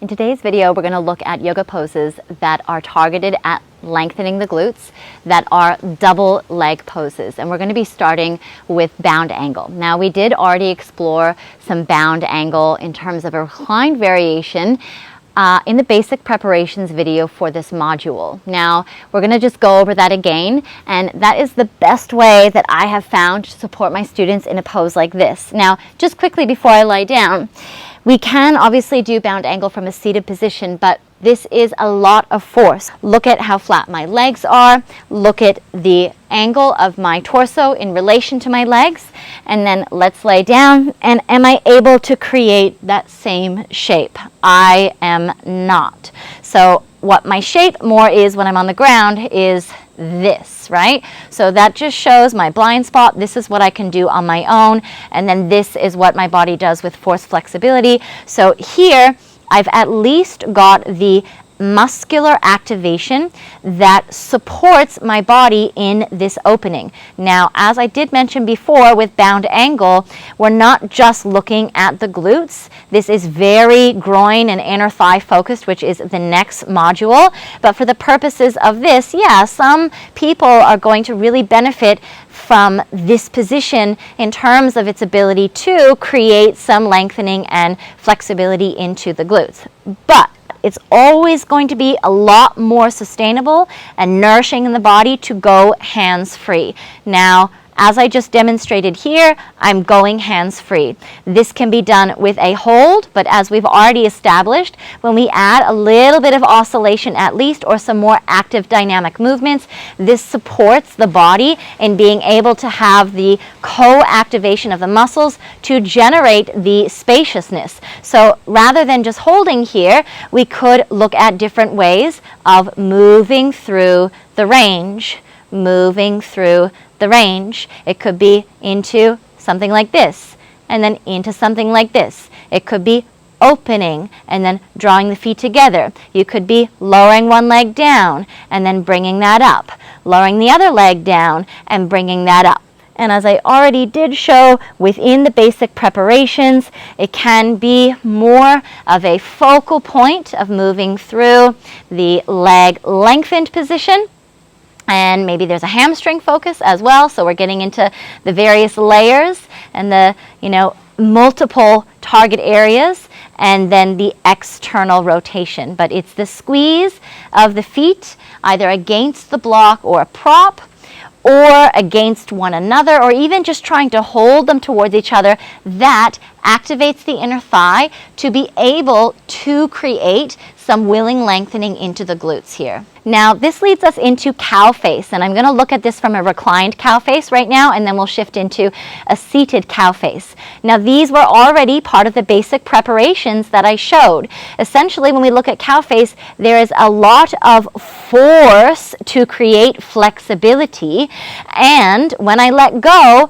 In today's video, we're going to look at yoga poses that are targeted at lengthening the glutes, that are double leg poses. And we're going to be starting with bound angle. Now, we did already explore some bound angle in terms of a reclined variation in the basic preparations video for this module. Now, we're going to just go over that again, and that is the best way that I have found to support my students in a pose like this. Now, just quickly before I lie down, we can obviously do bound angle from a seated position, but this is a lot of force. Look at how flat my legs are. Look at the angle of my torso in relation to my legs. And then let's lay down. And am I able to create that same shape? I am not. So what my shape more is when I'm on the ground is this, right? So that just shows my blind spot. This is what I can do on my own. And then this is what my body does with force flexibility. So here, I've at least got the muscular activation that supports my body in this opening. Now, as I did mention before with bound angle, we're not just looking at the glutes. This is very groin and inner thigh focused, which is the next module. But for the purposes of this, yeah, some people are going to really benefit from this position in terms of its ability to create some lengthening and flexibility into the glutes. But it's always going to be a lot more sustainable and nourishing in the body to go hands-free. Now, as I just demonstrated here, I'm going hands-free. This can be done with a hold, but as we've already established, when we add a little bit of oscillation at least, or some more active dynamic movements, this supports the body in being able to have the co-activation of the muscles to generate the spaciousness. So rather than just holding here, we could look at different ways of moving through the range, moving through the range. It could be into something like this, and then into something like this. It could be opening and then drawing the feet together. You could be lowering one leg down and then bringing that up, lowering the other leg down and bringing that up. And as I already did show within the basic preparations, it can be more of a focal point of moving through the leg lengthened position. And maybe there's a hamstring focus as well. So we're getting into the various layers and the, multiple target areas, and then the external rotation. But it's the squeeze of the feet either against the block or a prop, or against one another, or even just trying to hold them towards each other, that activates the inner thigh to be able to create some willing lengthening into the glutes here. Now, this leads us into cow face, and I'm going to look at this from a reclined cow face right now, and then we'll shift into a seated cow face. Now, these were already part of the basic preparations that I showed. Essentially, when we look at cow face, there is a lot of force to create flexibility, and when I let go,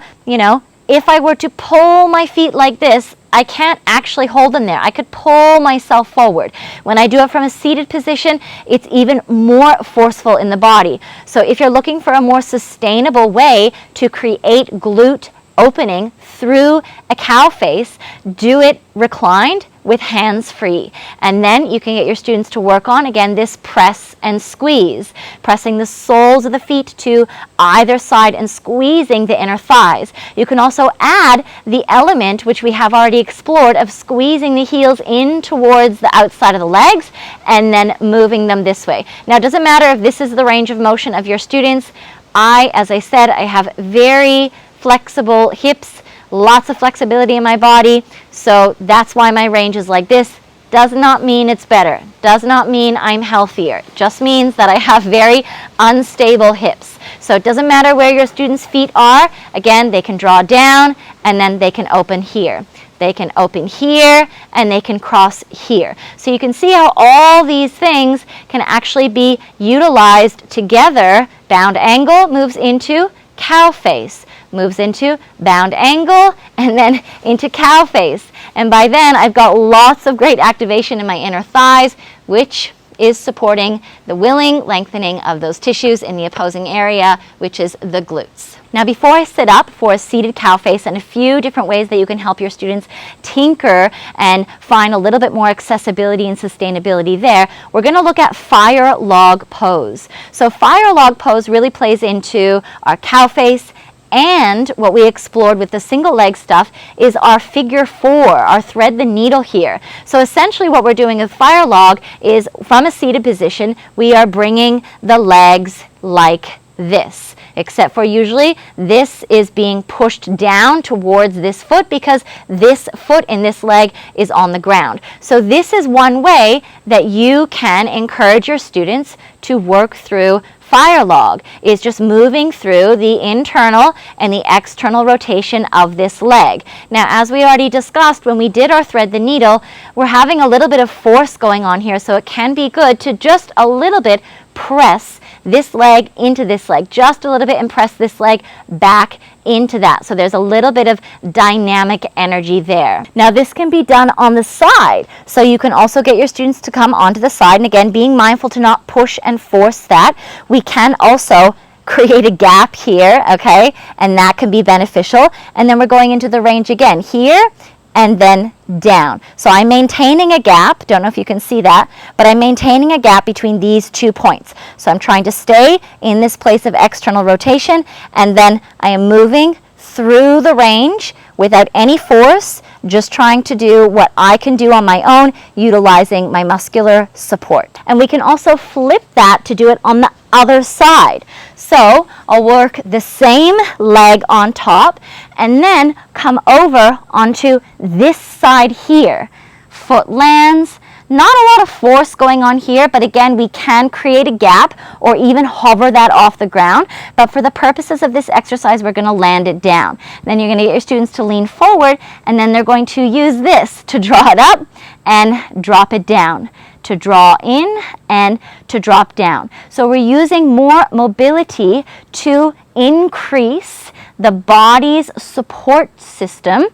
if I were to pull my feet like this, I can't actually hold them there. I could pull myself forward. When I do it from a seated position, it's even more forceful in the body. So if you're looking for a more sustainable way to create glute opening through a cow face, do it reclined with hands free. And then you can get your students to work on, again, this press and squeeze, pressing the soles of the feet to either side and squeezing the inner thighs. You can also add the element, which we have already explored, of squeezing the heels in towards the outside of the legs and then moving them this way. Now, it doesn't matter if this is the range of motion of your students. As I said, I have very flexible hips, lots of flexibility in my body, so that's why my range is like this. Does not mean it's better. Does not mean I'm healthier. Just means that I have very unstable hips. So it doesn't matter where your students' feet are. Again, they can draw down and then they can open here. They can open here and they can cross here. So you can see how all these things can actually be utilized together. Bound angle moves into cow face, moves into bound angle, and then into cow face. And by then, I've got lots of great activation in my inner thighs, which is supporting the willing lengthening of those tissues in the opposing area, which is the glutes. Now, before I sit up for a seated cow face and a few different ways that you can help your students tinker and find a little bit more accessibility and sustainability there, we're going to look at fire log pose. So fire log pose really plays into our cow face, and what we explored with the single leg stuff is our figure 4, our thread the needle here. So essentially what we're doing with fire log is from a seated position, we are bringing the legs like this, except for usually this is being pushed down towards this foot because this foot in this leg is on the ground. So this is one way that you can encourage your students to work through fire log, is just moving through the internal and the external rotation of this leg. Now, as we already discussed, when we did our thread the needle, we're having a little bit of force going on here, so it can be good to just a little bit press this leg into this leg, just a little bit, and press this leg back into that. So there's a little bit of dynamic energy there. Now this can be done on the side, so you can also get your students to come onto the side, and again, being mindful to not push and force that. We can also create a gap here, okay, and that can be beneficial. And then we're going into the range again here and then down. So I'm maintaining a gap, don't know if you can see that, but I'm maintaining a gap between these 2 points. So I'm trying to stay in this place of external rotation, and then I am moving through the range without any force, just trying to do what I can do on my own, utilizing my muscular support. And we can also flip that to do it on the other side. So I'll work the same leg on top and then come over onto this side here. Foot lands. Not a lot of force going on here, but again, we can create a gap or even hover that off the ground. But for the purposes of this exercise, we're going to land it down. Then you're going to get your students to lean forward, and then they're going to use this to draw it up and drop it down, to draw in and to drop down. So we're using more mobility to increase the body's support system.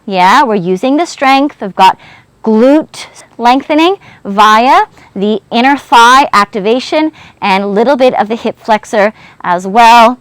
Yeah, we're using the strength. We've got glute lengthening via the inner thigh activation and a little bit of the hip flexor as well,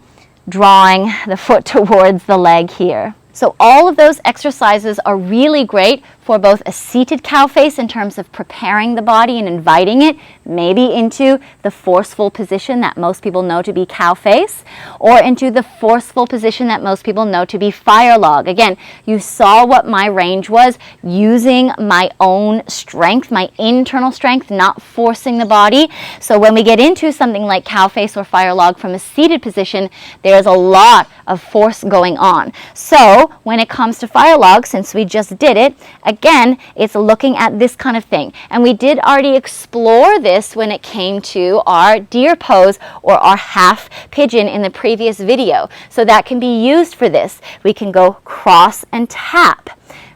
drawing the foot towards the leg here. So all of those exercises are really great for both a seated cow face in terms of preparing the body and inviting it maybe into the forceful position that most people know to be cow face, or into the forceful position that most people know to be fire log. Again, you saw what my range was, using my own strength, my internal strength, not forcing the body. So when we get into something like cow face or fire log from a seated position, there's a lot of force going on. So when it comes to fire log, since we just did it, again, it's looking at this kind of thing. And we did already explore this when it came to our deer pose or our half pigeon in the previous video. So that can be used for this. We can go cross and tap.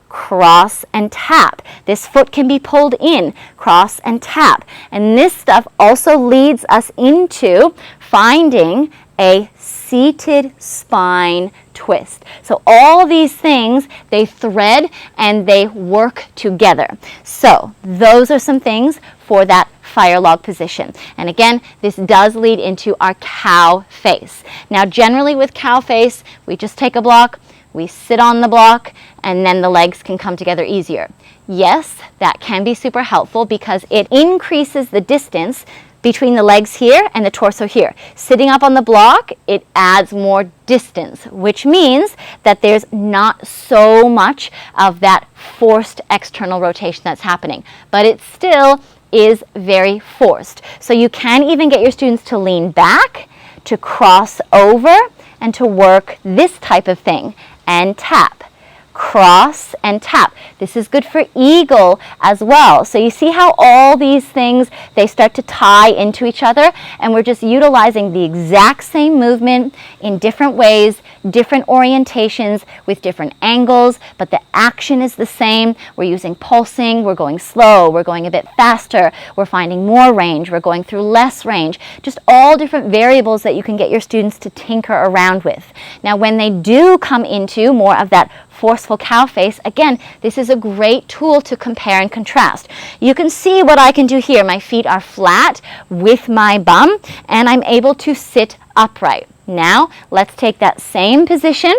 Cross and tap. This foot can be pulled in, cross and tap. And this stuff also leads us into finding a seated spine twist. So all these things, they thread and they work together. So those are some things for that fire log position. And again, this does lead into our cow face. Now generally with cow face, we just take a block, we sit on the block, and then the legs can come together easier. Yes, that can be super helpful because it increases the distance between the legs here and the torso here. Sitting up on the block, it adds more distance, which means that there's not so much of that forced external rotation that's happening, but it still is very forced. So you can even get your students to lean back, to cross over, and to work this type of thing and tap. Cross and tap. This is good for eagle as well. So you see how all these things, they start to tie into each other, and we're just utilizing the exact same movement in different ways, different orientations with different angles, but the action is the same. We're using pulsing, we're going slow, we're going a bit faster, we're finding more range, we're going through less range, just all different variables that you can get your students to tinker around with. Now when they do come into more of that forceful cow face, again, this is a great tool to compare and contrast. You can see what I can do here. My feet are flat with my bum, and I'm able to sit upright. Now, let's take that same position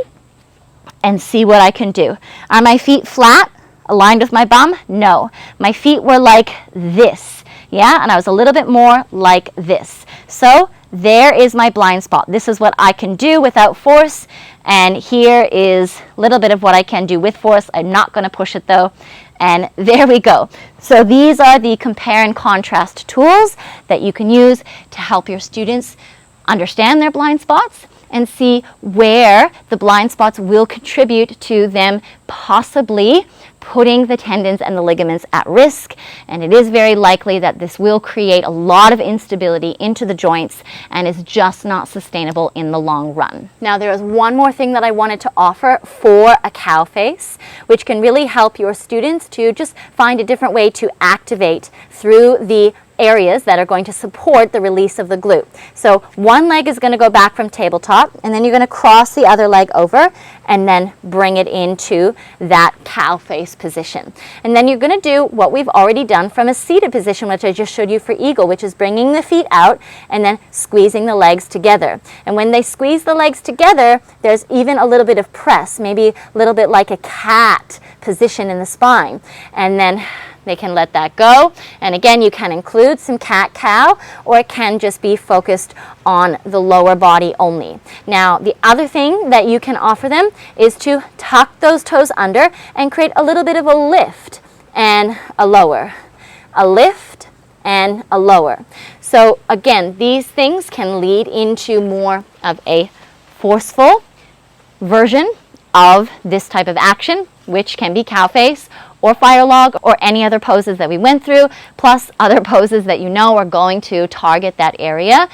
and see what I can do. Are my feet flat, aligned with my bum? No. My feet were like this, yeah? And I was a little bit more like this. So there is my blind spot. This is what I can do without force, and here is a little bit of what I can do with force. I'm not going to push it though, and there we go. So these are the compare and contrast tools that you can use to help your students understand their blind spots and see where the blind spots will contribute to them possibly putting the tendons and the ligaments at risk. And it is very likely that this will create a lot of instability into the joints and is just not sustainable in the long run. Now, there is one more thing that I wanted to offer for a cow face, which can really help your students to just find a different way to activate through the areas that are going to support the release of the glute. So one leg is going to go back from tabletop, and then you're going to cross the other leg over and then bring it into that cow face position. And then you're going to do what we've already done from a seated position, which I just showed you for eagle, which is bringing the feet out and then squeezing the legs together. And when they squeeze the legs together, there's even a little bit of press, maybe a little bit like a cat position in the spine. And then they can let that go. And again, you can include some cat-cow, or it can just be focused on the lower body only. Now, the other thing that you can offer them is to tuck those toes under and create a little bit of a lift and a lower. A lift and a lower. So again, these things can lead into more of a forceful version of this type of action, which can be cow face or fire log or any other poses that we went through, plus other poses that you know are going to target that area.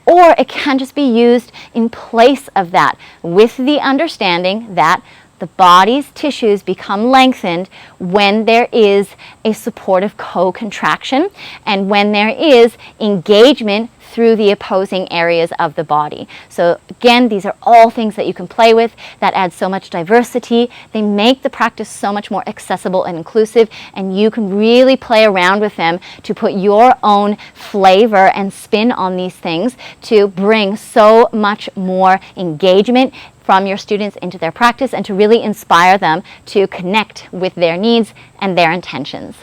Or it can just be used in place of that, with the understanding that the body's tissues become lengthened when there is a supportive co-contraction and when there is engagement through the opposing areas of the body. So again, these are all things that you can play with that add so much diversity. They make the practice so much more accessible and inclusive, and you can really play around with them to put your own flavor and spin on these things to bring so much more engagement from your students into their practice and to really inspire them to connect with their needs and their intentions.